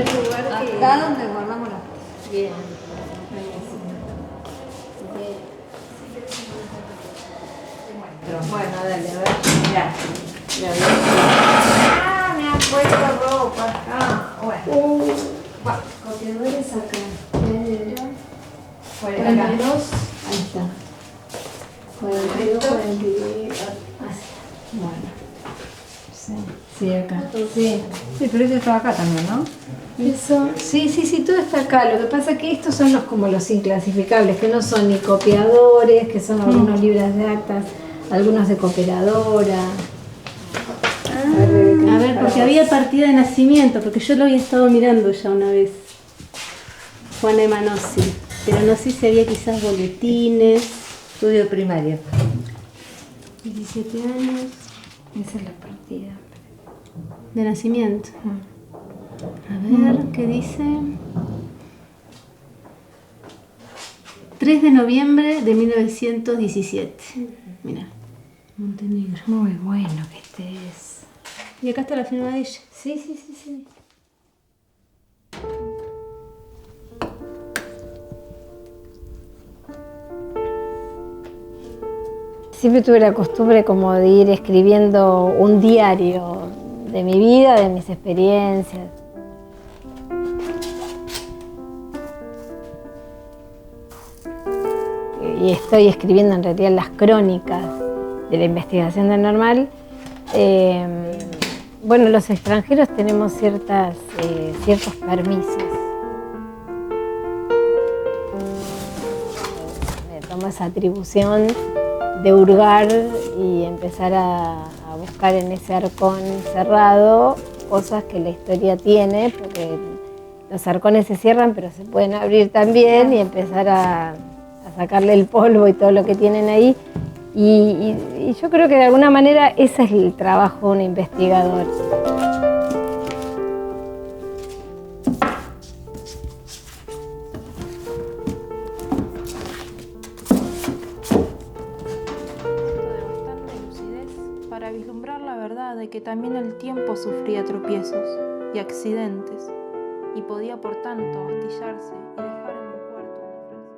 primer lugar que... Acá donde guardamos las... Bien. Bueno, dale, a ver. Mirá. Ah, me han puesto ropa. Ah, bueno. Copiadores acá. 42. Ahí está. 42, 42. Bueno. Sí, acá. Sí, pero eso está acá también, ¿no? Eso, sí, todo está acá. Lo que pasa es que estos son como los inclasificables, que no son ni copiadores, que son algunos libros de actas, algunos de cooperadora. A ver, porque había partida de nacimiento, porque yo lo había estado mirando ya una vez. Juana Emanossi. Pero no sé si había quizás boletines. Estudio primario. 17 años. Esa es la partida. De nacimiento. A ver, ¿qué dice? 3 de noviembre de 1917. Mira, Montenegro. Muy bueno que estés. Y acá está la firma de ella. Sí. Siempre tuve la costumbre como de ir escribiendo un diario de mi vida, de mis experiencias. Y estoy escribiendo en realidad las crónicas de la investigación de Normal. Bueno, los extranjeros tenemos ciertos permisos. Me tomo esa atribución de hurgar y empezar a buscar en ese arcón cerrado cosas que la historia tiene, porque los arcones se cierran pero se pueden abrir también, y empezar a sacarle el polvo y todo lo que tienen ahí. Y yo creo que de alguna manera ese es el trabajo de un investigador. Para vislumbrar la verdad de que también el tiempo sufría tropiezos y accidentes y podía por tanto astillarse y dejar en un cuarto una frase.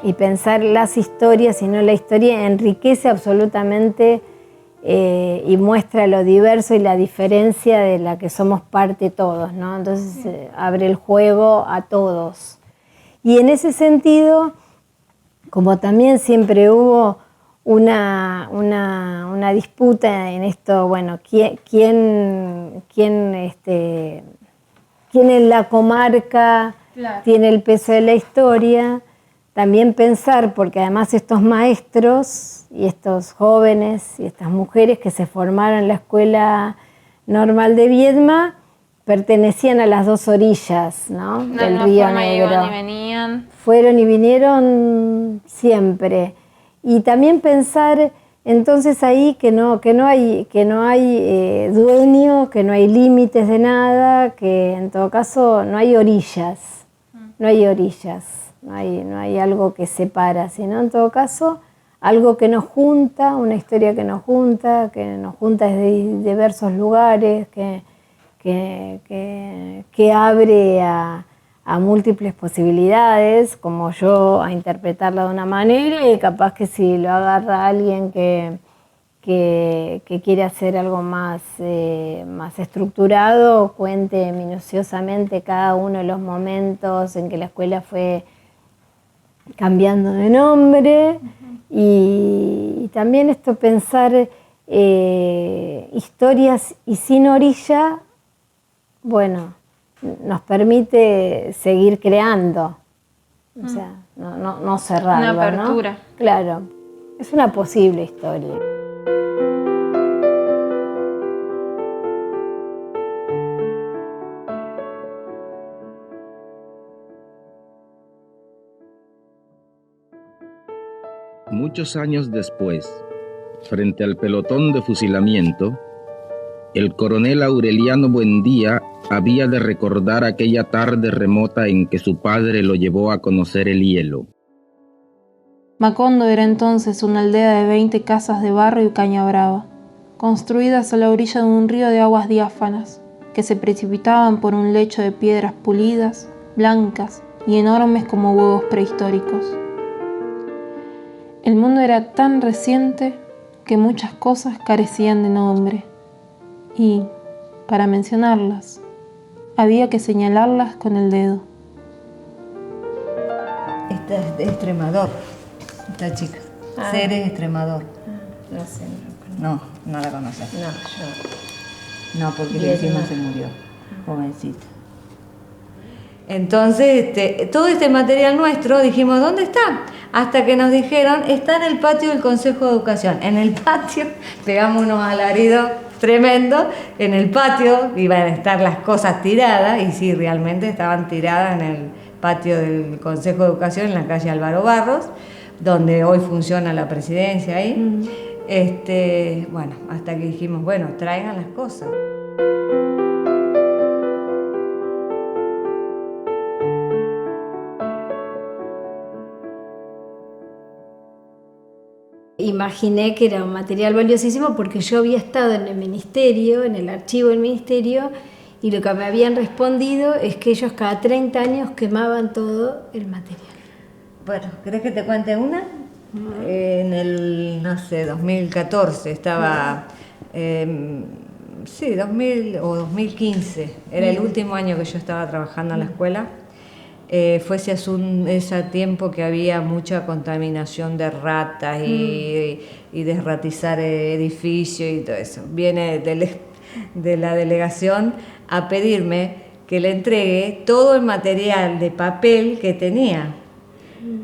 Y pensar las historias y no la historia enriquece absolutamente y muestra lo diverso y la diferencia de la que somos parte todos, ¿no? Entonces abre el juego a todos. Y en ese sentido, como también siempre hubo una disputa en esto, bueno, quién en la comarca tiene el peso de la historia. También pensar, porque además estos maestros y estos jóvenes y estas mujeres que se formaron en la Escuela Normal de Viedma pertenecían a las dos orillas, ¿no? Del Río Negro. Iban y venían. Fueron y vinieron siempre. Y también pensar entonces ahí que no hay dueño, que no hay límites de nada, que en todo caso no hay orillas, no hay orillas. No hay algo que separa, sino en todo caso algo que nos junta, una historia que nos junta desde diversos lugares, que abre a múltiples posibilidades, como yo a interpretarla de una manera, y capaz que si lo agarra alguien que quiere hacer algo más estructurado, cuente minuciosamente cada uno de los momentos en que la escuela fue cambiando de nombre. Y también esto pensar historias y sin orilla, bueno, nos permite seguir creando, O sea, no cerrarlo, Una apertura. ¿no? Claro, es una posible historia. Muchos años después, frente al pelotón de fusilamiento, el coronel Aureliano Buendía había de recordar aquella tarde remota en que su padre lo llevó a conocer el hielo. Macondo era entonces una aldea de 20 casas de barro y caña brava, construidas a la orilla de un río de aguas diáfanas, que se precipitaban por un lecho de piedras pulidas, blancas y enormes como huevos prehistóricos. El mundo era tan reciente que muchas cosas carecían de nombre y, para mencionarlas, había que señalarlas con el dedo. Esta es de Extremador, esta chica. Ceres Extremador. No sé, No la conoces. no, yo. No, porque Bien, encima no. se murió, jovencita. Entonces, todo este material nuestro, dijimos, ¿dónde está? Hasta que nos dijeron, está en el patio del Consejo de Educación. En el patio, pegamos unos alaridos tremendos, en el patio iban a estar las cosas tiradas, y sí, realmente estaban tiradas en el patio del Consejo de Educación, en la calle Álvaro Barros, donde hoy funciona la presidencia ahí. Bueno, hasta que dijimos, bueno, traigan las cosas. Imaginé que era un material valiosísimo porque yo había estado en el ministerio, en el archivo del ministerio, y lo que me habían respondido es que ellos cada 30 años quemaban todo el material. Bueno, ¿querés que te cuente una? En el, no sé, 2014 estaba, sí, 2000 o 2015, era el último año que yo estaba trabajando en la escuela. Fue ese tiempo que había mucha contaminación de ratas y desratizar edificios y todo eso. Viene de la delegación a pedirme que le entregue todo el material de papel que tenía,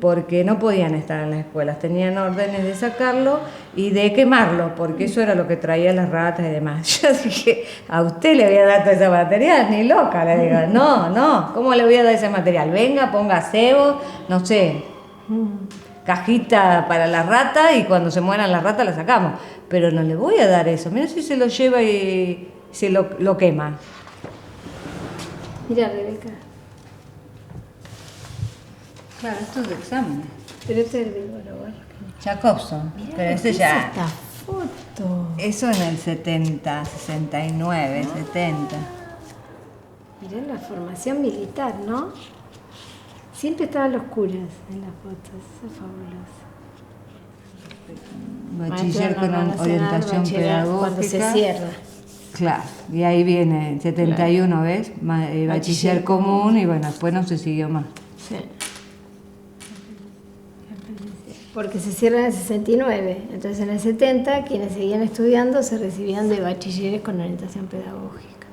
porque no podían estar en las escuelas, tenían órdenes de sacarlo y de quemarlo, porque eso era lo que traía las ratas y demás. Yo dije, a usted le voy a dar todo ese material, ni loca, le digo, no, ¿cómo le voy a dar ese material? Venga, ponga cebo, no sé, cajita para las ratas, y cuando se mueran las ratas las sacamos, pero no le voy a dar eso, mira si se lo lleva y se lo quema. Mira, Rebeca. Claro, esto es de examen. Pero este es el Bárbaro. Jacobson, Mirá, pero ¿qué ese es ya... esta foto? Eso en el 70, 69, 70. Mirá la formación militar, ¿no? Siempre estaban los curas en las fotos, eso es fabuloso. Bachiller con Nacional, orientación bachiller, pedagógica. cuando se cierra. Claro, y ahí viene 71, ¿ves? Bachiller común, y bueno, después no se siguió más. Sí. Porque se cierra en el 69, entonces en el 70 quienes seguían estudiando se recibían de bachilleres con orientación pedagógica.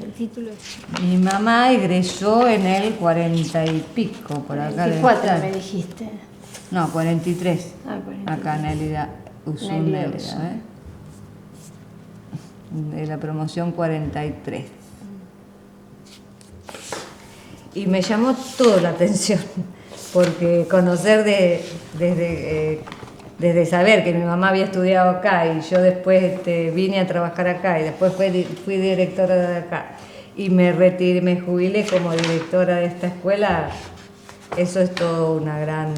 El título es... Mi mamá egresó en el 40 y pico, por acá. 24 me dijiste. No, 43. Ah, 43. Acá Nélida Usun, Nélida Nélida, Usun. De la promoción 43. Y me llamó toda la atención, porque conocer desde saber que mi mamá había estudiado acá, y yo después vine a trabajar acá, y después fui directora de acá, y me retiré, me jubilé como directora de esta escuela. Eso es todo una gran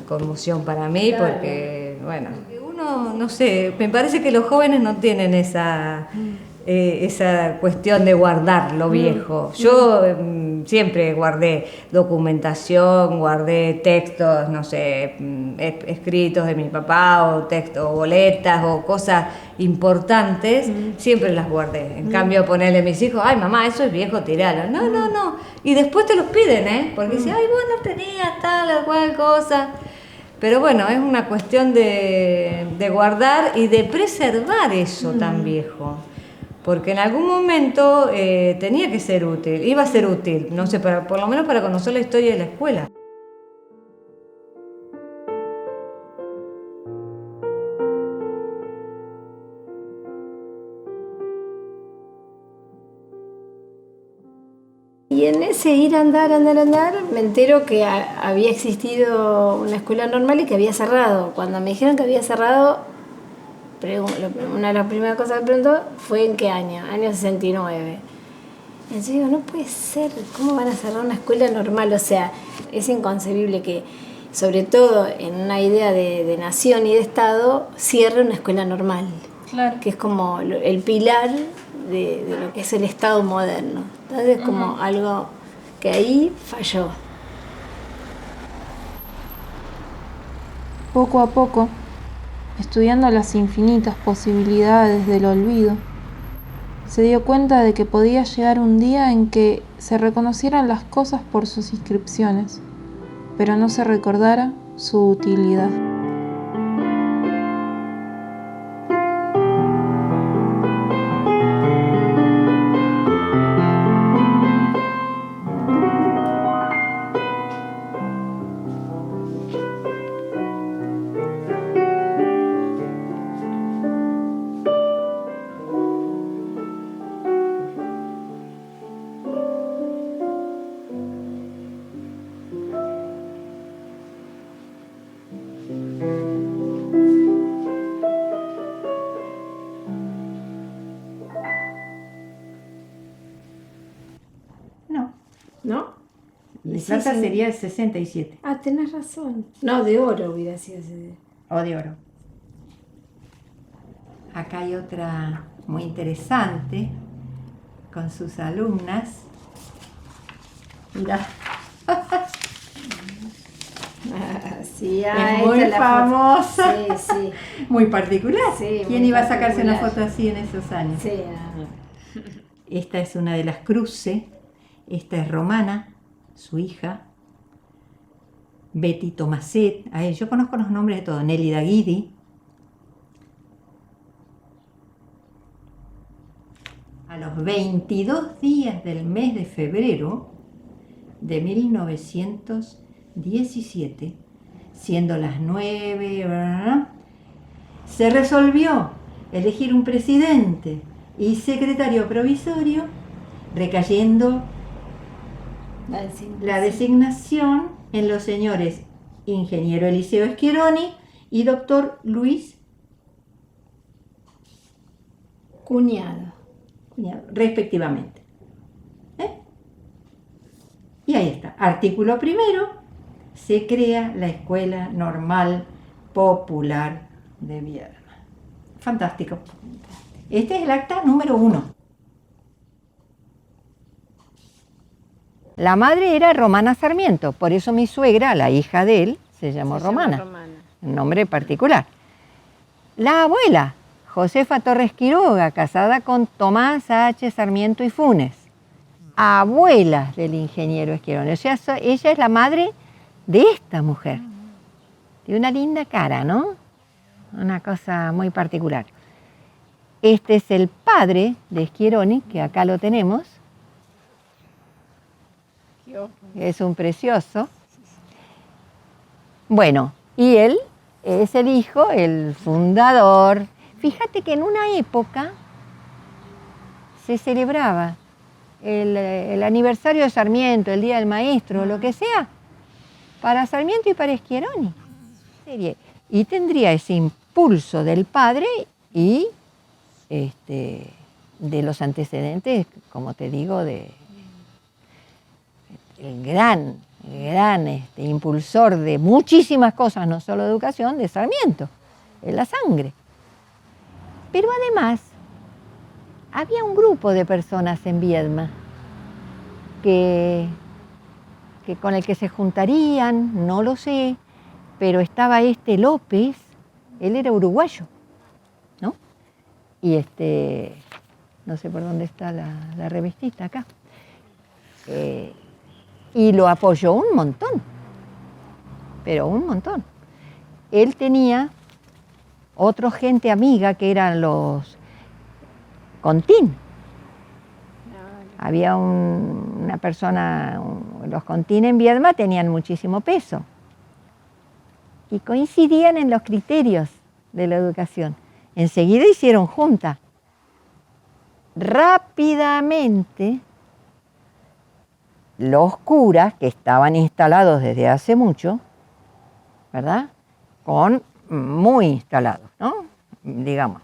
conmoción para mí, claro. Porque, bueno, uno, no sé, me parece que los jóvenes no tienen esa cuestión de guardar lo viejo. Yo siempre guardé documentación, guardé textos, no sé, escritos de mi papá, o textos, o boletas, o cosas importantes, siempre las guardé. En cambio, ponerle a mis hijos, ay mamá, eso es viejo, tiralo. No. Y después te los piden, porque dicen, ay, vos no tenías tal o cual cosa. Pero bueno, es una cuestión de guardar y de preservar eso tan viejo. porque en algún momento tenía que ser útil, iba a ser útil, no sé, por lo menos para conocer la historia de la escuela. Y en ese ir a andar, me entero que había existido una escuela normal y que había cerrado. Cuando me dijeron que había cerrado, una de las primeras cosas que preguntó fue en qué año, año 69. Y yo digo, no puede ser, ¿cómo van a cerrar una escuela normal? O sea, es inconcebible que, sobre todo en una idea de nación y de Estado, cierre una escuela normal. Claro. Que es como el pilar de lo que es el Estado moderno. Entonces es como algo que ahí falló. Poco a poco, estudiando las infinitas posibilidades del olvido, se dio cuenta de que podía llegar un día en que se reconocieran las cosas por sus inscripciones, pero no se recordara su utilidad. ¿No? De Sí, plata sí. sería el 67. Ah, tenés razón. No, de oro hubiera sido ese. O de oro. Acá hay otra muy interesante con sus alumnas. Mirá, Sí, es muy famosa, Sí, sí. muy particular. Sí, ¿Quién muy iba a sacarse una particular. foto así en esos años? Sí, Esta es una de las cruces. Esta es Romana, su hija. Betty Tomaset. Yo conozco los nombres de todos. Nelly Daguidi. A los 22 días del mes de febrero de 1917, siendo las 9, ¿verdad?, se resolvió elegir un presidente y secretario provisorio, recayendo la designación en los señores ingeniero Eliseo Schieroni y doctor Luis cuñado. respectivamente. Y ahí está, artículo primero, se crea la Escuela Normal Popular de Viedma. Fantástico. Este es el acta número 1. La madre era Romana Sarmiento, por eso mi suegra, la hija de él, se llamó Romana, un nombre particular. La abuela, Josefa Torres Quiroga, casada con Tomás H. Sarmiento y Funes, abuela del ingeniero Schieroni. O sea, ella es la madre de esta mujer. Tiene una linda cara, ¿no? Una cosa muy particular. Este es el padre de Schieroni, que acá lo tenemos. Es un precioso. Bueno, y él es el hijo, el fundador. Fíjate que en una época se celebraba el aniversario de Sarmiento, el Día del Maestro, lo que sea, para Sarmiento y para Schieroni. Y tendría ese impulso del padre y de los antecedentes, como te digo, el gran impulsor de muchísimas cosas, no solo de educación, de Sarmiento, en la sangre. Pero además, había un grupo de personas en Viedma que con el que se juntarían, no lo sé, pero estaba López, él era uruguayo, ¿no? Y no sé por dónde está la revistita acá. Y lo apoyó un montón, pero un montón. Él tenía otra gente amiga que eran Contín. Había una persona, los Contín en Viedma tenían muchísimo peso y coincidían en los criterios de la educación. Enseguida hicieron junta. Rápidamente, los curas, que estaban instalados desde hace mucho, ¿verdad? Muy instalados, ¿no? Digamos.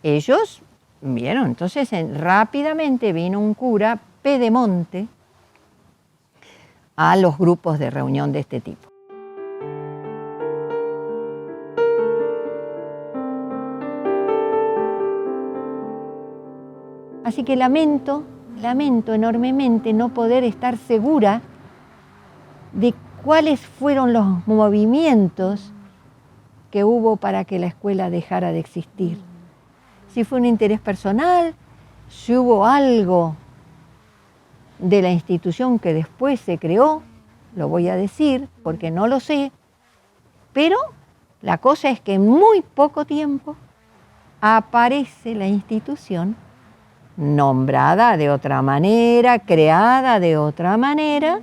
Ellos vieron, entonces rápidamente vino un cura pedemonte a los grupos de reunión de este tipo. Así que lamento enormemente no poder estar segura de cuáles fueron los movimientos que hubo para que la escuela dejara de existir. Si fue un interés personal, si hubo algo de la institución que después se creó, lo voy a decir porque no lo sé, pero la cosa es que en muy poco tiempo aparece la institución nombrada de otra manera, creada de otra manera,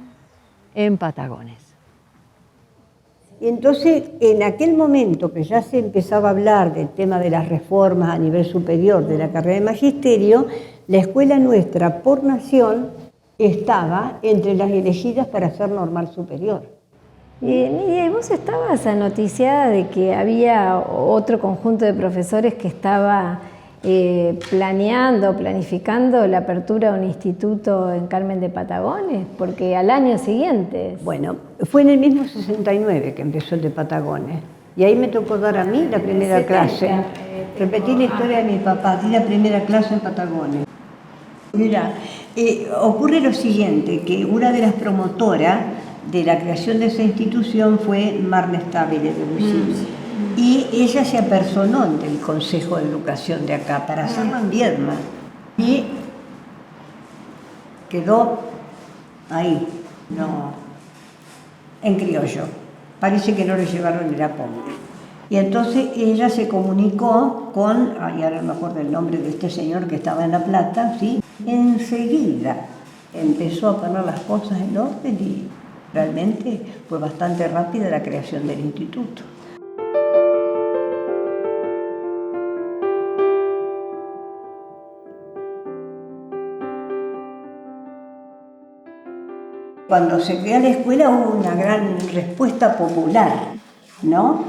en Patagones. Entonces, en aquel momento que ya se empezaba a hablar del tema de las reformas a nivel superior de la carrera de magisterio, la escuela nuestra, por nación, estaba entre las elegidas para ser normal superior. Y vos estabas anoticiada de que había otro conjunto de profesores que estaba planificando la apertura de un instituto en Carmen de Patagones, porque al año siguiente... Bueno, fue en el mismo 69 que empezó el de Patagones, y ahí me tocó dar a mí la primera clase. Repetí la historia de mi papá, di la primera clase en Patagones. Mira, ocurre lo siguiente, que una de las promotoras de la creación de esa institución fue Marne Stabile de Lucís. Y ella se apersonó del Consejo de Educación de acá para hacerlo en Viedma. Y quedó ahí, no, en criollo. Parece que no le llevaron el apoyo. Y entonces ella se comunicó con, ahora no me acuerdo el nombre de este señor que estaba en La Plata, ¿sí? Enseguida empezó a poner las cosas en orden y realmente fue bastante rápida la creación del instituto. Cuando se crea la escuela hubo una gran respuesta popular, ¿no?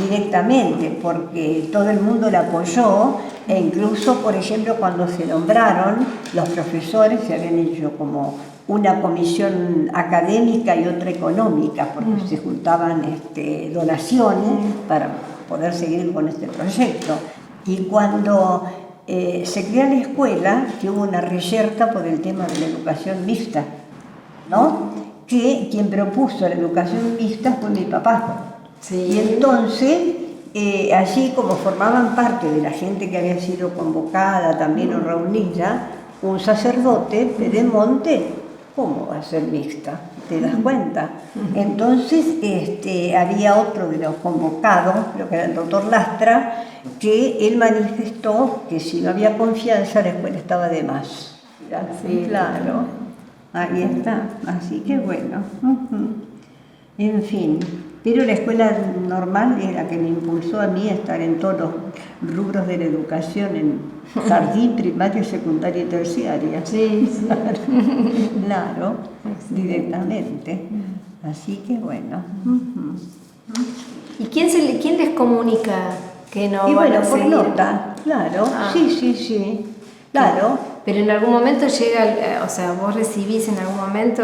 Directamente, porque todo el mundo la apoyó e incluso, por ejemplo, cuando se nombraron, los profesores se habían hecho como una comisión académica y otra económica, porque se juntaban donaciones para poder seguir con este proyecto. Y cuando se crea la escuela, que hubo una reyerta por el tema de la educación mixta, ¿no? Que quien propuso la educación mixta fue mi papá. Sí. Y entonces, allí como formaban parte de la gente que había sido convocada también o reunida, un sacerdote, Pedemonte, ¿cómo va a ser mixta? ¿Te das cuenta? Entonces había otro de los convocados, creo que era el doctor Lastra, que él manifestó que si no había confianza la escuela estaba de más. Sí, claro. Ahí está, así que bueno, en fin, pero la escuela normal es la que me impulsó a mí a estar en todos los rubros de la educación, en jardín, primaria, secundaria y terciaria. Sí, sí. Claro, directamente, así que bueno. ¿Y quién les comunica que no y van bueno, a seguir? por nota, claro, sí, claro. Pero en algún momento llega, o sea, vos recibís en algún momento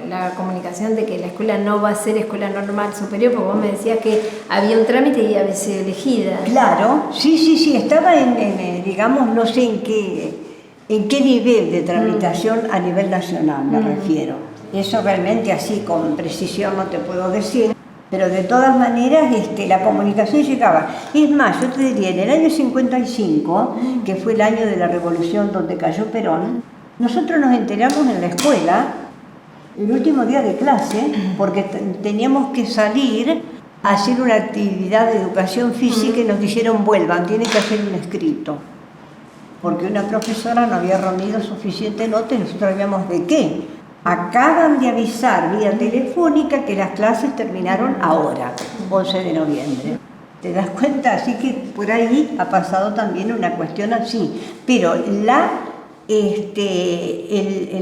la comunicación de que la escuela no va a ser escuela normal superior, porque vos me decías que había un trámite y había sido elegida. Claro, sí, estaba digamos, no sé en qué nivel de tramitación a nivel nacional me refiero. Eso realmente así con precisión no te puedo decir. Pero de todas maneras la comunicación llegaba. Es más, yo te diría, en el año 55, que fue el año de la revolución donde cayó Perón, nosotros nos enteramos en la escuela, el último día de clase, porque teníamos que salir a hacer una actividad de educación física y nos dijeron vuelvan, tienen que hacer un escrito. porque una profesora no había reunido suficiente nota y nosotros sabíamos de qué. Acaban de avisar vía telefónica que las clases terminaron ahora, 11 de noviembre. ¿Te das cuenta? Así que por ahí ha pasado también una cuestión así. Pero el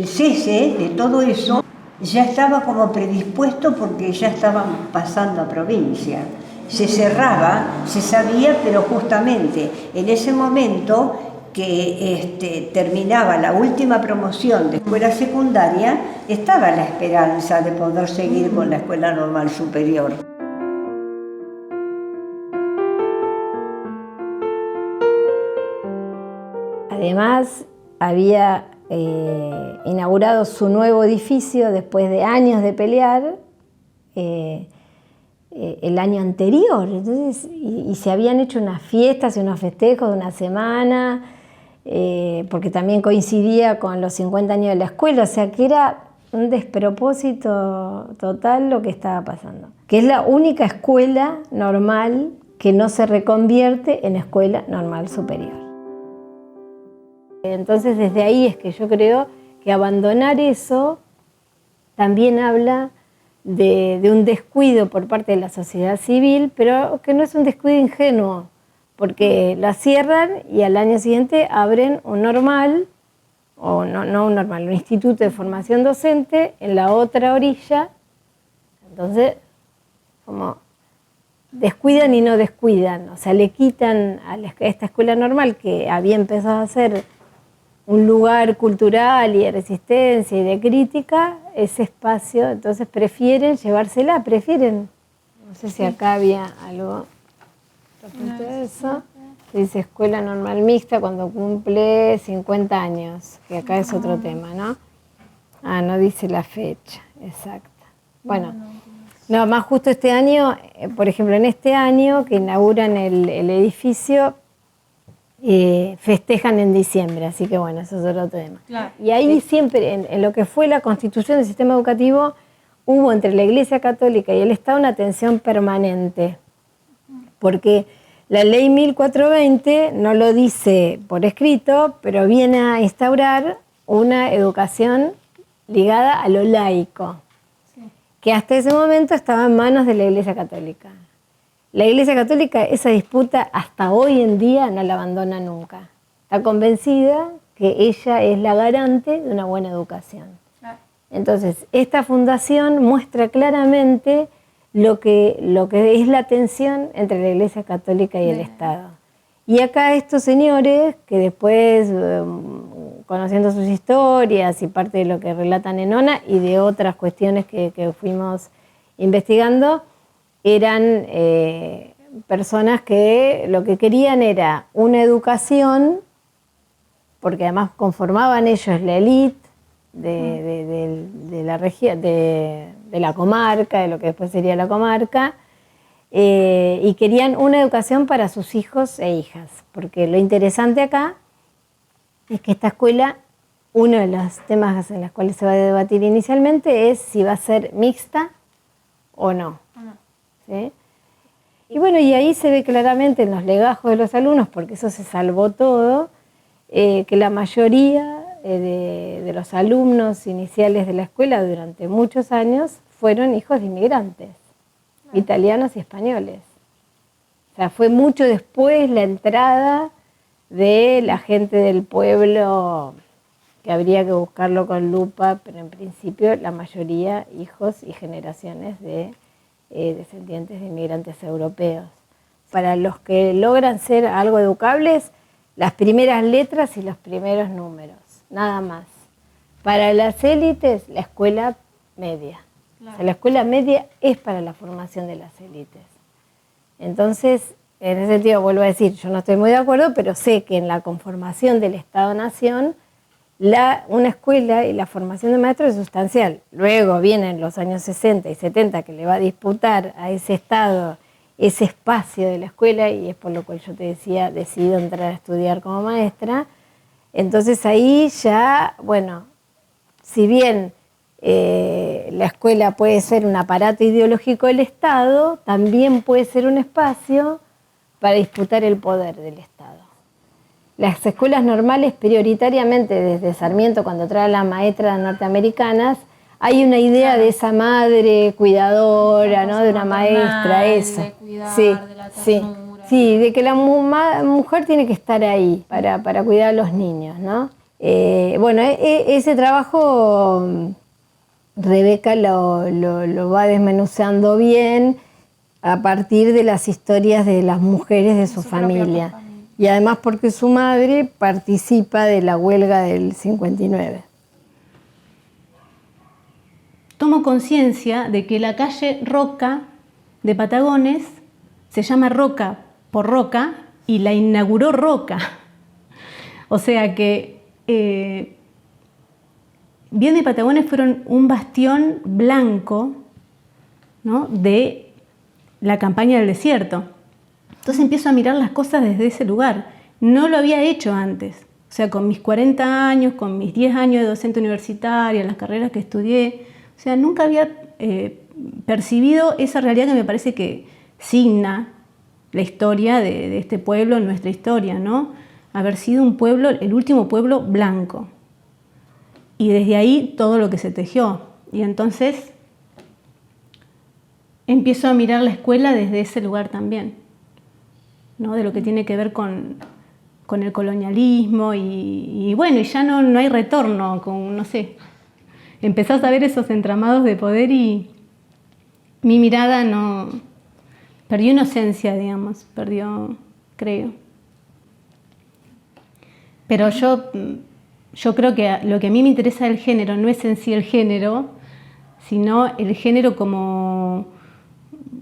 cese de todo eso ya estaba como predispuesto porque ya estaban pasando a provincia. Se cerraba, se sabía, pero justamente en ese momento que terminaba la última promoción de escuela secundaria, estaba la esperanza de poder seguir con la escuela normal superior. Además, había inaugurado su nuevo edificio después de años de pelear el año anterior. Entonces, y se habían hecho unas fiestas y unos festejos de una semana, porque también coincidía con los 50 años de la escuela, o sea que era un despropósito total lo que estaba pasando. Que es la única escuela normal que no se reconvierte en escuela normal superior. Entonces desde ahí es que yo creo que abandonar eso también habla de un descuido por parte de la sociedad civil, pero que no es un descuido ingenuo, porque la cierran y al año siguiente abren un normal, o no un normal, un instituto de formación docente en la otra orilla. Entonces, como descuidan y no descuidan, o sea, le quitan a esta escuela normal que había empezado a ser un lugar cultural y de resistencia y de crítica, ese espacio, entonces prefieren llevársela, no sé si acá había algo respecto a eso, se dice escuela normal mixta cuando cumple 50 años, que acá es otro tema, ¿no? Ah, no dice la fecha exacta. Bueno, no, más justo este año, por ejemplo, en este año que inauguran el edificio, festejan en diciembre, así que bueno, eso es otro tema. Claro. Y ahí siempre, en lo que fue la constitución del sistema educativo, hubo entre la Iglesia Católica y el Estado una tensión permanente, porque la ley 1420 no lo dice por escrito, pero viene a instaurar una educación ligada a lo laico, que hasta ese momento estaba en manos de la Iglesia Católica. La Iglesia Católica esa disputa hasta hoy en día no la abandona nunca. Está convencida que ella es la garante de una buena educación. Entonces, esta fundación muestra claramente lo que es la tensión entre la Iglesia Católica y el Estado. Y acá estos señores, que después, conociendo sus historias y parte de lo que relatan en ONA y de otras cuestiones que fuimos investigando, eran personas que lo que querían era una educación, porque además conformaban ellos la élite de la región, de la comarca, de lo que después sería la comarca, y querían una educación para sus hijos e hijas, porque lo interesante acá es que esta escuela, uno de los temas en los cuales se va a debatir inicialmente es si va a ser mixta o no. ¿Sí? Y bueno, y ahí se ve claramente en los legajos de los alumnos, porque eso se salvó todo, que la mayoría de los alumnos iniciales de la escuela durante muchos años fueron hijos de inmigrantes, italianos y españoles. O sea, fue mucho después la entrada de la gente del pueblo, que habría que buscarlo con lupa, pero en principio la mayoría hijos y generaciones de descendientes de inmigrantes europeos. Para los que logran ser algo educables, las primeras letras y los primeros números, nada más. Para las élites, la escuela media. Claro. O sea, la escuela media es para la formación de las élites. Entonces, en ese sentido, vuelvo a decir, yo no estoy muy de acuerdo, pero sé que en la conformación del Estado-Nación, una escuela y la formación de maestros es sustancial. Luego vienen los años 60 y 70 que le va a disputar a ese Estado ese espacio de la escuela, y es por lo cual yo te decía, decido entrar a estudiar como maestra. Entonces ahí ya, bueno, si bien la escuela puede ser un aparato ideológico del Estado, también puede ser un espacio para disputar el poder del Estado. las escuelas normales prioritariamente desde Sarmiento, cuando trae las maestras norteamericanas, hay una idea de esa madre cuidadora, ¿no? De una maestra, eso. De cuidar, sí, de la sí, ternura. sí, de que la mujer tiene que estar ahí para cuidar a los niños, ¿no? Bueno, ese trabajo Rebeca lo va desmenuzando bien a partir de las historias de las mujeres de su familia. Y además porque su madre participa de la huelga del 59. Tomo conciencia de que la calle Roca de Patagones se llama Roca por Roca y la inauguró Roca. O sea que Viedma y Patagones fueron un bastión blanco, ¿no?, de la campaña del desierto. Entonces empiezo a mirar las cosas desde ese lugar. No lo había hecho antes. O sea, con mis 40 años, con mis 10 años de docente universitaria, las carreras que estudié, o sea, nunca había percibido esa realidad que me parece que signa la historia de este pueblo, nuestra historia, ¿no? Haber sido un pueblo, el último pueblo blanco. Y desde ahí todo lo que se tejió. Y entonces empiezo a mirar la escuela desde ese lugar también, ¿no? De lo que tiene que ver con el colonialismo y bueno, y ya no hay retorno, no sé. Empezás a ver esos entramados de poder y mi mirada perdió inocencia, digamos, creo. Pero yo creo que lo que a mí me interesa del género no es en sí el género, sino el género como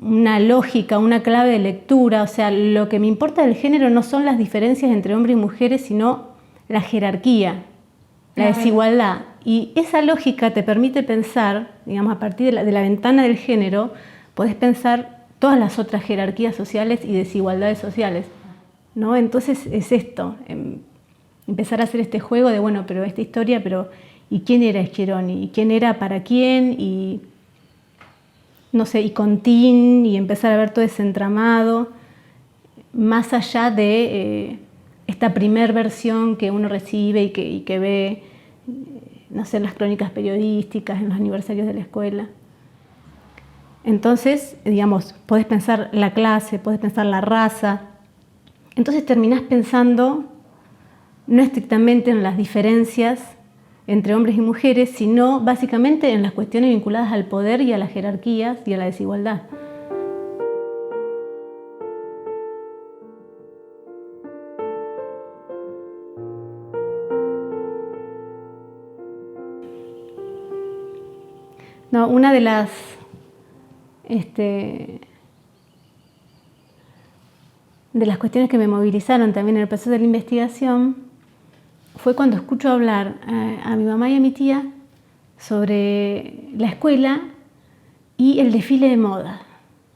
una lógica, una clave de lectura. O sea, lo que me importa del género no son las diferencias entre hombres y mujeres, sino la jerarquía, la desigualdad. Y esa lógica te permite pensar, digamos, a partir de la ventana del género, podés pensar todas las otras jerarquías sociales y desigualdades sociales, ¿no? Entonces es esto, empezar a hacer este juego de, bueno, pero esta historia, ¿y quién era Schiaroni? ¿Y quién era para quién? Y no sé, y Contín, y empezar a ver todo ese entramado, más allá de esta primer versión que uno recibe y que ve, no sé, en las crónicas periodísticas, en los aniversarios de la escuela. Entonces, digamos, podés pensar la clase, podés pensar la raza. Entonces terminás pensando no estrictamente en las diferencias entre hombres y mujeres, sino básicamente en las cuestiones vinculadas al poder y a las jerarquías y a la desigualdad. No, una de las cuestiones que me movilizaron también en el proceso de la investigación fue cuando escucho hablar a mi mamá y a mi tía sobre la escuela y el desfile de moda,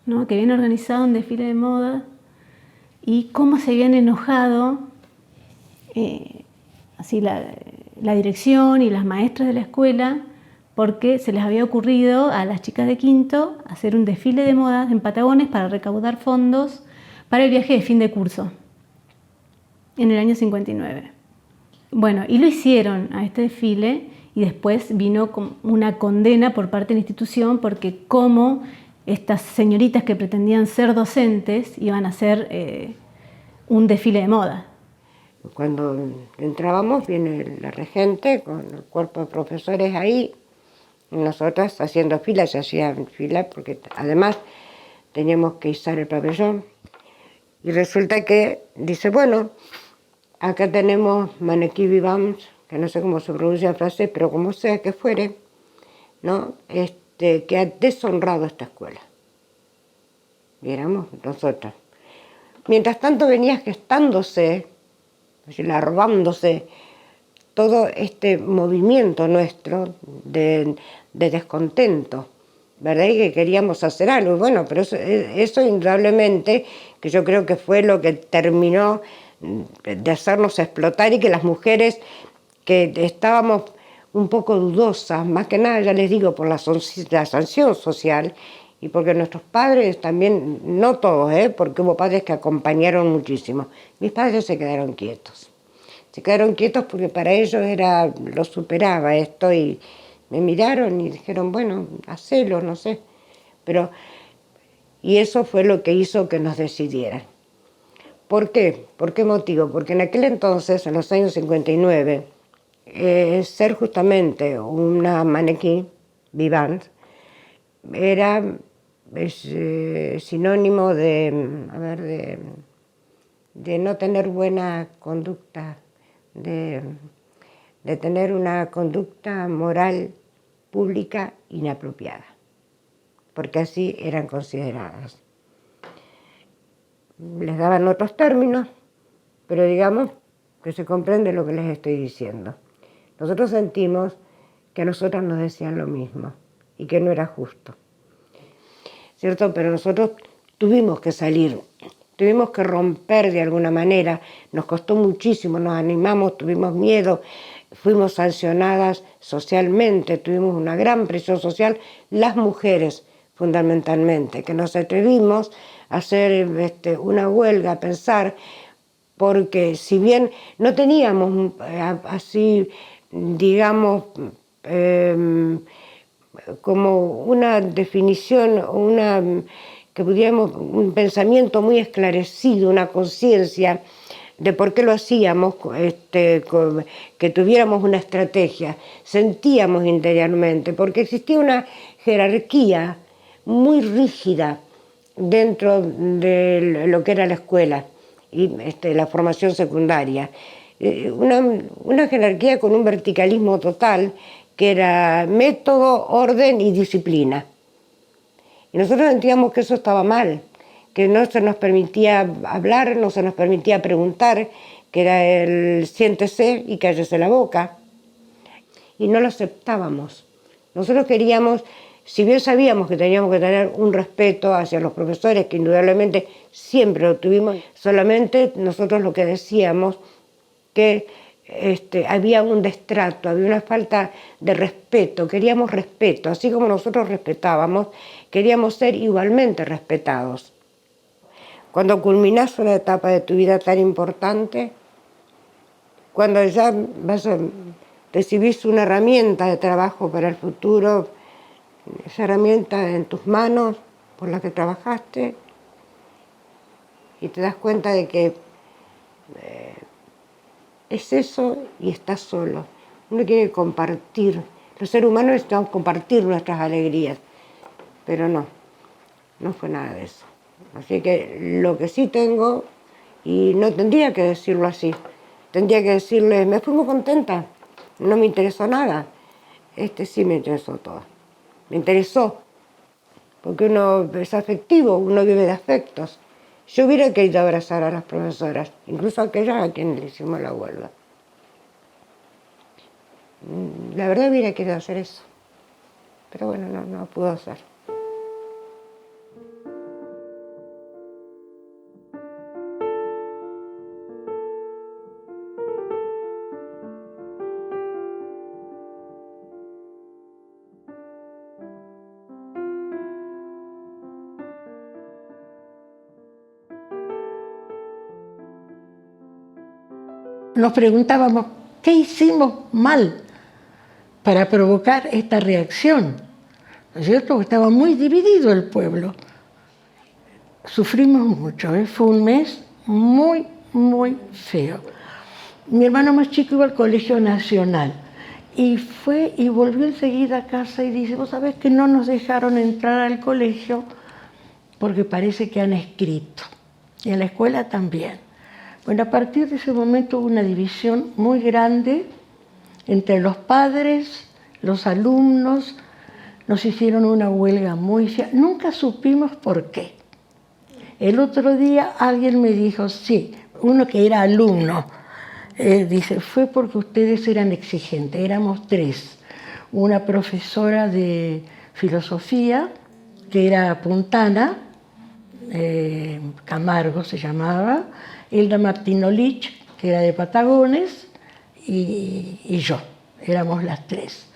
¿no? Que habían organizado un desfile de moda y cómo se habían enojado así la dirección y las maestras de la escuela porque se les había ocurrido a las chicas de quinto hacer un desfile de moda en Patagones para recaudar fondos para el viaje de fin de curso en el año 59. Bueno, y lo hicieron a este desfile y después vino una condena por parte de la institución porque como estas señoritas que pretendían ser docentes iban a hacer un desfile de moda. Cuando entrábamos viene la regente con el cuerpo de profesores ahí, y nosotras haciendo fila, se hacían fila porque además teníamos que izar el pabellón. Y resulta que dice, bueno, acá tenemos Manequí Vivams, que no sé cómo se pronuncia en francés, pero como sea que fuere, ¿no? Que ha deshonrado esta escuela. Y éramos nosotras. Mientras tanto venía gestándose, larvándose, todo este movimiento nuestro de descontento, ¿verdad? Y que queríamos hacer algo. Bueno, pero eso indudablemente, que yo creo que fue lo que terminó de hacernos explotar y que las mujeres que estábamos un poco dudosas, más que nada, ya les digo, por la sanción social y porque nuestros padres también, no todos, porque hubo padres que acompañaron muchísimo. Mis padres se quedaron quietos. Se quedaron quietos porque para ellos lo superaba esto y me miraron y dijeron, bueno, hacelo, no sé. Y eso fue lo que hizo que nos decidieran. ¿Por qué? ¿Por qué motivo? Porque en aquel entonces, en los años 59, ser justamente una maniquí vivant era sinónimo de no tener buena conducta, de tener una conducta moral pública inapropiada, porque así eran consideradas. Les daban otros términos, pero digamos que se comprende lo que les estoy diciendo. Nosotros sentimos que a nosotros nos decían lo mismo y que no era justo, ¿cierto? Pero nosotros tuvimos que salir, tuvimos que romper de alguna manera, nos costó muchísimo, nos animamos, tuvimos miedo, fuimos sancionadas socialmente, tuvimos una gran presión social, las mujeres fundamentalmente, que nos atrevimos a hacer una huelga, a pensar, porque si bien no teníamos así, digamos, como una definición, que pudiéramos, un pensamiento muy esclarecido, una conciencia de por qué lo hacíamos, que tuviéramos una estrategia, sentíamos interiormente, porque existía una jerarquía muy rígida dentro de lo que era la escuela y la formación secundaria. Una jerarquía con un verticalismo total, que era método, orden y disciplina. Y nosotros sentíamos que eso estaba mal, que no se nos permitía hablar, no se nos permitía preguntar, que era el siéntese y cállese la boca. Y no lo aceptábamos. Nosotros queríamos, si bien sabíamos que teníamos que tener un respeto hacia los profesores, que indudablemente siempre lo tuvimos, solamente nosotros lo que decíamos que había un destrato, había una falta de respeto, queríamos respeto, así como nosotros respetábamos, queríamos ser igualmente respetados. Cuando culminás una etapa de tu vida tan importante, cuando ya recibís una herramienta de trabajo para el futuro, esa herramienta en tus manos por la que trabajaste, y te das cuenta de que es eso y estás solo. Uno quiere compartir. Los seres humanos necesitamos compartir nuestras alegrías, pero no fue nada de eso. Así que lo que sí tengo, y no tendría que decirlo así, tendría que decirle, me fui muy contenta, no me interesó nada. Sí me interesó todo. Me interesó, porque uno es afectivo, uno vive de afectos. Yo hubiera querido abrazar a las profesoras, incluso a aquellas a quienes le hicimos la huelga. La verdad hubiera querido hacer eso, pero bueno, no pudo hacer. Nos preguntábamos, ¿qué hicimos mal para provocar esta reacción? ¿No es cierto? Estaba muy dividido el pueblo. Sufrimos mucho, fue un mes muy, muy feo. Mi hermano más chico iba al Colegio Nacional y fue y volvió enseguida a casa y dice, vos sabés que no nos dejaron entrar al colegio porque parece que han escrito, y en la escuela también. Bueno, a partir de ese momento hubo una división muy grande entre los padres, los alumnos, nos hicieron una huelga muy fea. Nunca supimos por qué. El otro día alguien me dijo, sí, uno que era alumno, dice, fue porque ustedes eran exigentes, éramos 3. Una profesora de filosofía, que era puntana, Camargo se llamaba, Hilda Martinolich, que era de Patagones, y yo, éramos las 3.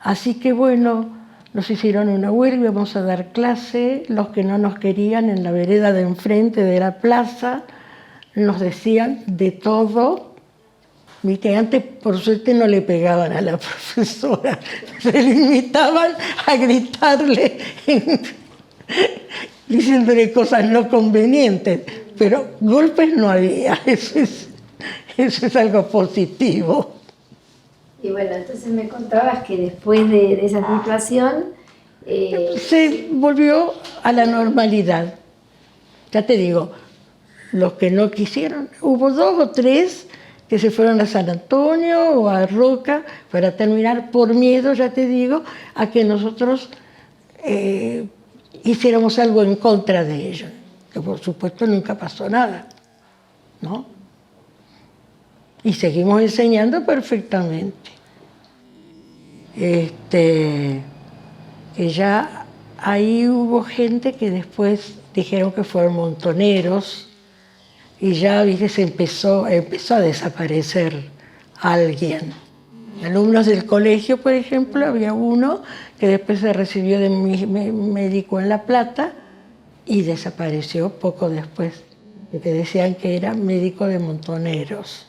Así que bueno, nos hicieron una huelga, íbamos a dar clase, los que no nos querían en la vereda de enfrente de la plaza, nos decían de todo, Viste, antes por suerte no le pegaban a la profesora, se limitaban a gritarle diciéndole cosas no convenientes, pero golpes no había, eso es algo positivo. Y bueno, entonces me contabas que después de esa situación... se volvió a la normalidad. Ya te digo, los que no quisieron, hubo 2 o 3 que se fueron a San Antonio o a Roca para terminar por miedo, ya te digo, a que nosotros hiciéramos algo en contra de ellos. Que por supuesto nunca pasó nada, ¿no? Y seguimos enseñando perfectamente. Que ya ahí hubo gente que después dijeron que fueron montoneros y ya, viste, empezó a desaparecer alguien. Alumnos del colegio, por ejemplo, había uno que después se recibió de médico en La Plata y desapareció poco después, porque decían que era médico de montoneros.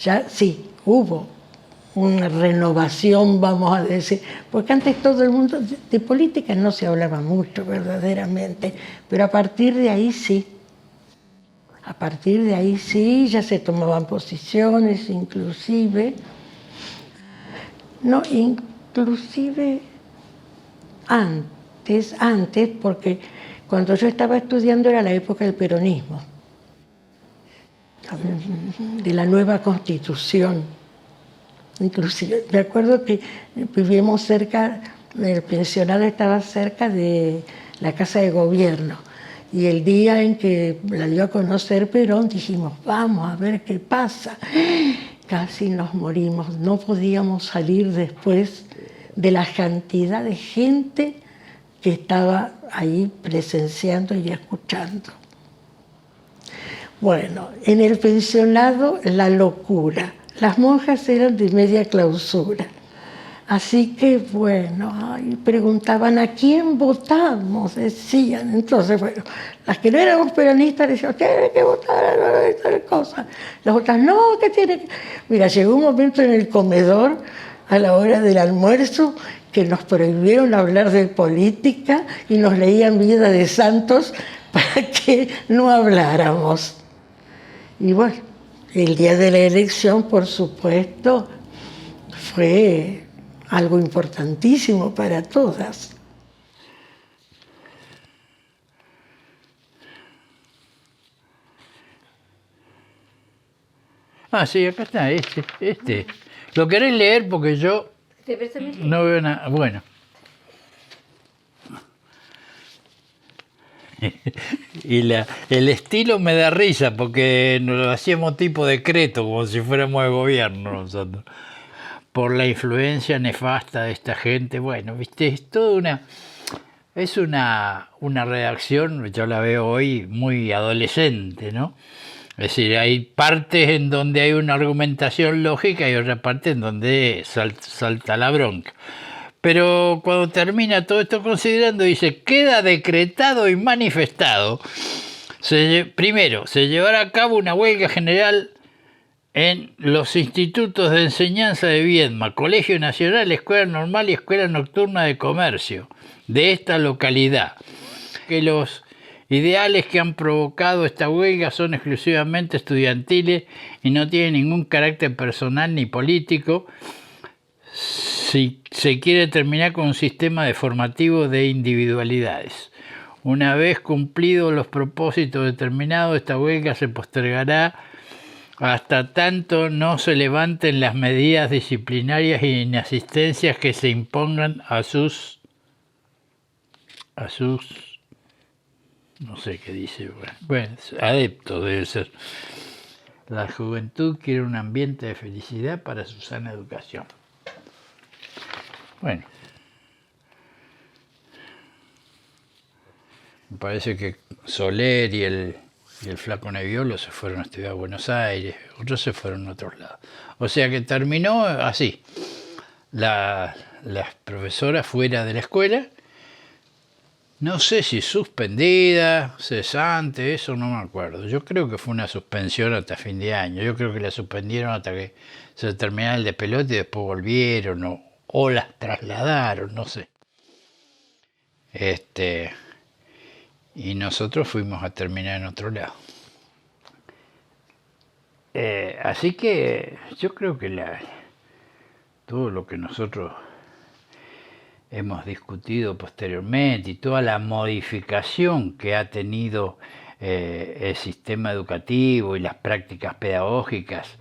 Ya sí, hubo una renovación, vamos a decir, porque antes todo el mundo, de política no se hablaba mucho verdaderamente, pero a partir de ahí sí. A partir de ahí sí, ya se tomaban posiciones, inclusive antes, porque cuando yo estaba estudiando era la época del peronismo, de la nueva Constitución. Inclusive, me acuerdo que vivíamos cerca, el pensionado estaba cerca de la Casa de Gobierno. Y el día en que la dio a conocer Perón, dijimos, vamos a ver qué pasa. Casi nos morimos, no podíamos salir después de la cantidad de gente que estaba ahí presenciando y escuchando. Bueno, en el pensionado, la locura. Las monjas eran de media clausura. Así que, bueno, preguntaban a quién votamos, decían. Entonces, bueno, las que no éramos peronistas decían, tienen que votar a tal cosa. Las otras, no, que tienen que... Mira, llegó un momento en el comedor, a la hora del almuerzo, que nos prohibieron hablar de política y nos leían Vida de Santos para que no habláramos. Y bueno, el día de la elección, por supuesto, fue algo importantísimo para todas. Sí, acá está, este. ¿Lo querés leer? Porque yo no veo nada. Bueno. Y el estilo me da risa porque nos lo hacíamos tipo decreto, como si fuéramos de gobierno nosotros. Por la influencia nefasta de esta gente. Bueno, viste, es toda una redacción, yo la veo hoy muy adolescente, ¿no? Es decir, hay partes en donde hay una argumentación lógica y otra parte en donde salta la bronca. Pero cuando termina todo esto considerando, dice, queda decretado y manifestado. Primero, se llevará a cabo una huelga general en los institutos de enseñanza de Viedma, Colegio Nacional, Escuela Normal y Escuela Nocturna de Comercio de esta localidad. Que los ideales que han provocado esta huelga son exclusivamente estudiantiles y no tienen ningún carácter personal ni político. Si se quiere terminar con un sistema deformativo de individualidades. Una vez cumplidos los propósitos determinados, esta huelga se postergará hasta tanto no se levanten las medidas disciplinarias e inasistencias que se impongan a sus no sé qué dice, bueno, adeptos debe ser. La juventud quiere un ambiente de felicidad para su sana educación. Bueno, me parece que Soler y el flaco Neviolo se fueron a estudiar a Buenos Aires, otros se fueron a otros lados. O sea que terminó así, las profesoras fuera de la escuela No sé si suspendida, cesante, eso no me acuerdo. Yo creo que fue una suspensión hasta fin de año. Yo creo que la suspendieron hasta que se terminara el despelote y después volvieron o las trasladaron, no sé. Y nosotros fuimos a terminar en otro lado. Así que yo creo que todo lo que nosotros hemos discutido posteriormente y toda la modificación que ha tenido el sistema educativo y las prácticas pedagógicas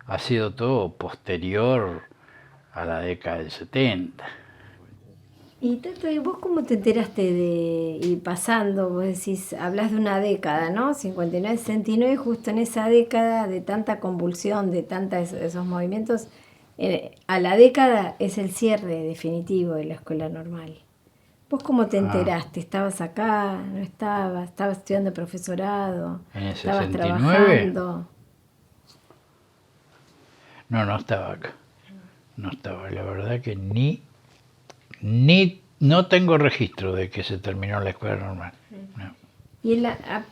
ha sido todo posterior a la década del 70. Y Tato, ¿y vos cómo te enteraste y pasando, vos decís, hablas de una década, ¿no? 59, 69, justo en esa década de tanta convulsión, de tantos esos movimientos, a la década es el cierre definitivo de la escuela normal. ¿Vos cómo te enteraste? ¿Estabas acá? ¿No estabas? ¿Estabas estudiando profesorado? ¿En el ¿Estabas 69? trabajando? No estaba acá. No estaba, la verdad que no tengo registro de que se terminó la escuela normal. No. Y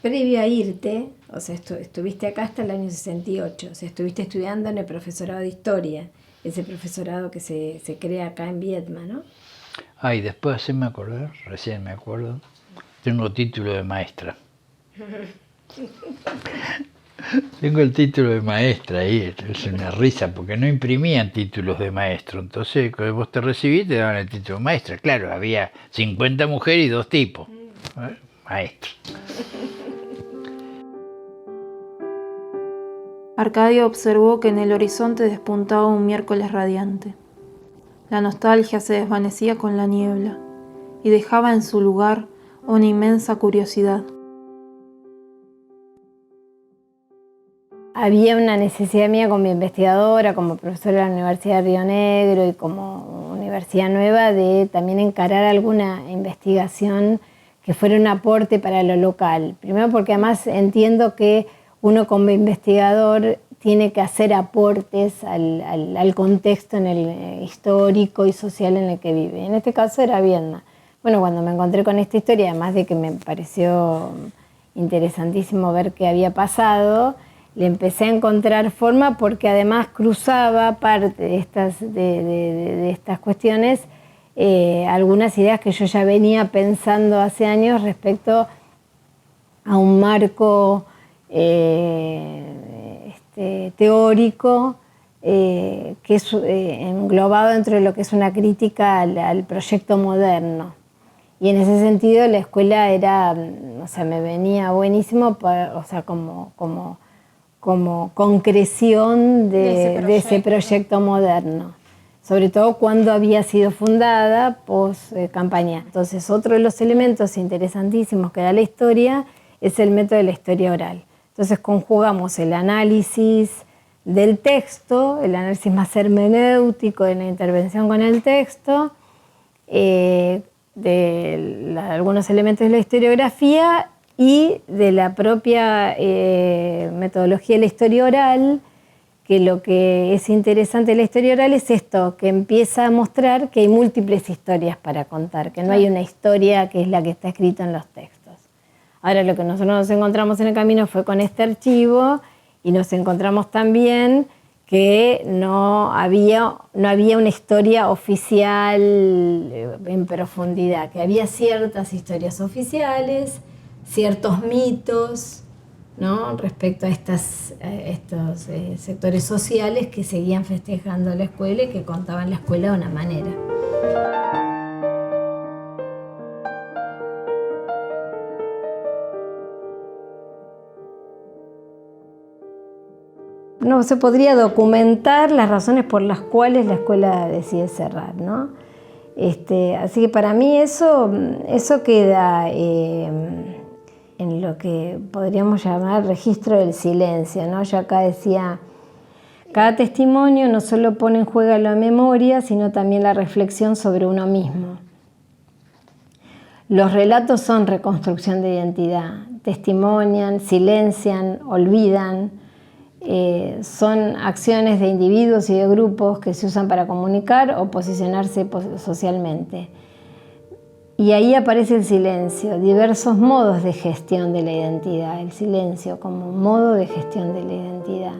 previo a irte, o sea, estuviste acá hasta el año 68, o sea, estuviste estudiando en el profesorado de historia, ese profesorado que se crea acá en Viedma, ¿no? Y después hacerme acordar, recién me acuerdo, tengo título de maestra. Tengo el título de maestra ahí, es una risa, porque no imprimían títulos de maestro. Entonces, cuando vos te recibís, te daban el título de maestra. Claro, había 50 mujeres y 2 tipos. Maestro. Arcadio observó que en el horizonte despuntaba un miércoles radiante. La nostalgia se desvanecía con la niebla y dejaba en su lugar una inmensa curiosidad. Había una necesidad mía como investigadora, como profesora de la Universidad de Río Negro y como universidad nueva de también encarar alguna investigación que fuera un aporte para lo local. Primero porque además entiendo que uno como investigador tiene que hacer aportes al contexto histórico y social en el que vive. En este caso era Viedma. Bueno, cuando me encontré con esta historia, además de que me pareció interesantísimo ver qué había pasado, le empecé a encontrar forma porque además cruzaba parte de estas cuestiones algunas ideas que yo ya venía pensando hace años respecto a un marco teórico que es englobado dentro de lo que es una crítica al proyecto moderno. Y en ese sentido la escuela era, o sea, me venía buenísimo, o sea, como concreción de ese proyecto moderno, sobre todo cuando había sido fundada post campaña. Entonces, otro de los elementos interesantísimos que da la historia es el método de la historia oral. Entonces, conjugamos el análisis del texto, el análisis más hermenéutico de la intervención con el texto, algunos elementos de la historiografía y de la propia metodología de la historia oral, que lo que es interesante de la historia oral es esto, que empieza a mostrar que hay múltiples historias para contar, que no hay una historia que es la que está escrita en los textos. Ahora, lo que nosotros nos encontramos en el camino fue con este archivo y nos encontramos también que no había una historia oficial en profundidad, que había ciertas historias oficiales, ciertos mitos, ¿no?, respecto a estos sectores sociales que seguían festejando la escuela y que contaban la escuela de una manera. No se podría documentar las razones por las cuales la escuela decide cerrar, ¿no? Así que para mí eso queda en lo que podríamos llamar registro del silencio, ¿no? Yo acá decía, cada testimonio no solo pone en juego la memoria, sino también la reflexión sobre uno mismo. Los relatos son reconstrucción de identidad, testimonian, silencian, olvidan, son acciones de individuos y de grupos que se usan para comunicar o posicionarse socialmente. Y ahí aparece el silencio, diversos modos de gestión de la identidad, el silencio como modo de gestión de la identidad.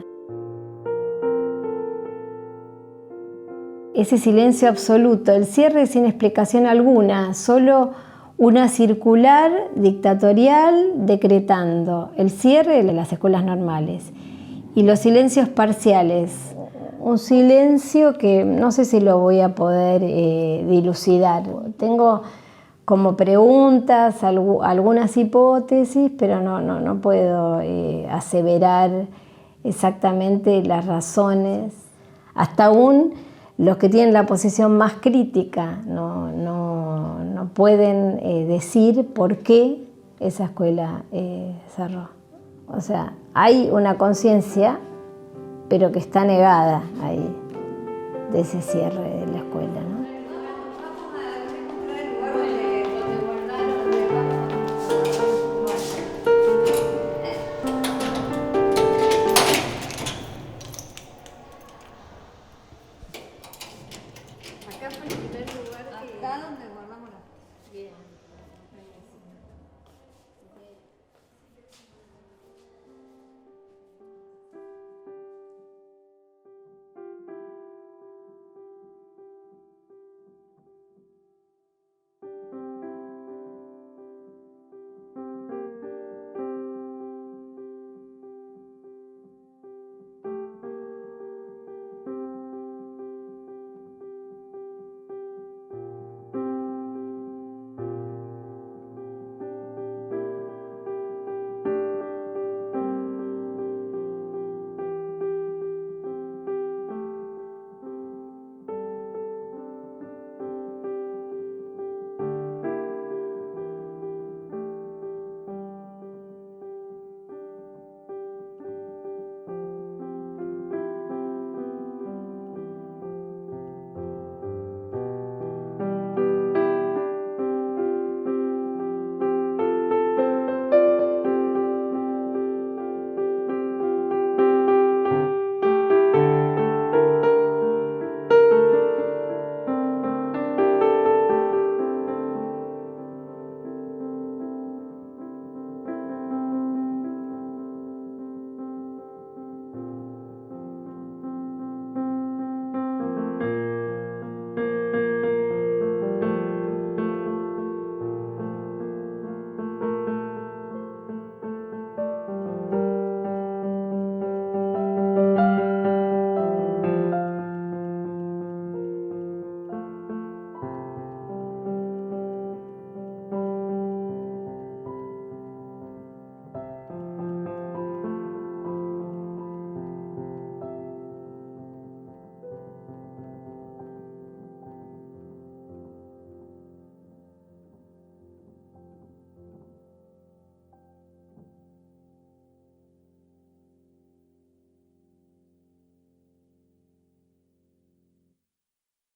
Ese silencio absoluto, el cierre sin explicación alguna, solo una circular dictatorial decretando el cierre de las escuelas normales. Y los silencios parciales, un silencio que no sé si lo voy a poder dilucidar. Tengo como preguntas, algunas hipótesis, pero no puedo aseverar exactamente las razones. Hasta aún los que tienen la posición más crítica no pueden decir por qué esa escuela cerró. O sea, hay una conciencia, pero que está negada ahí, de ese cierre de la escuela.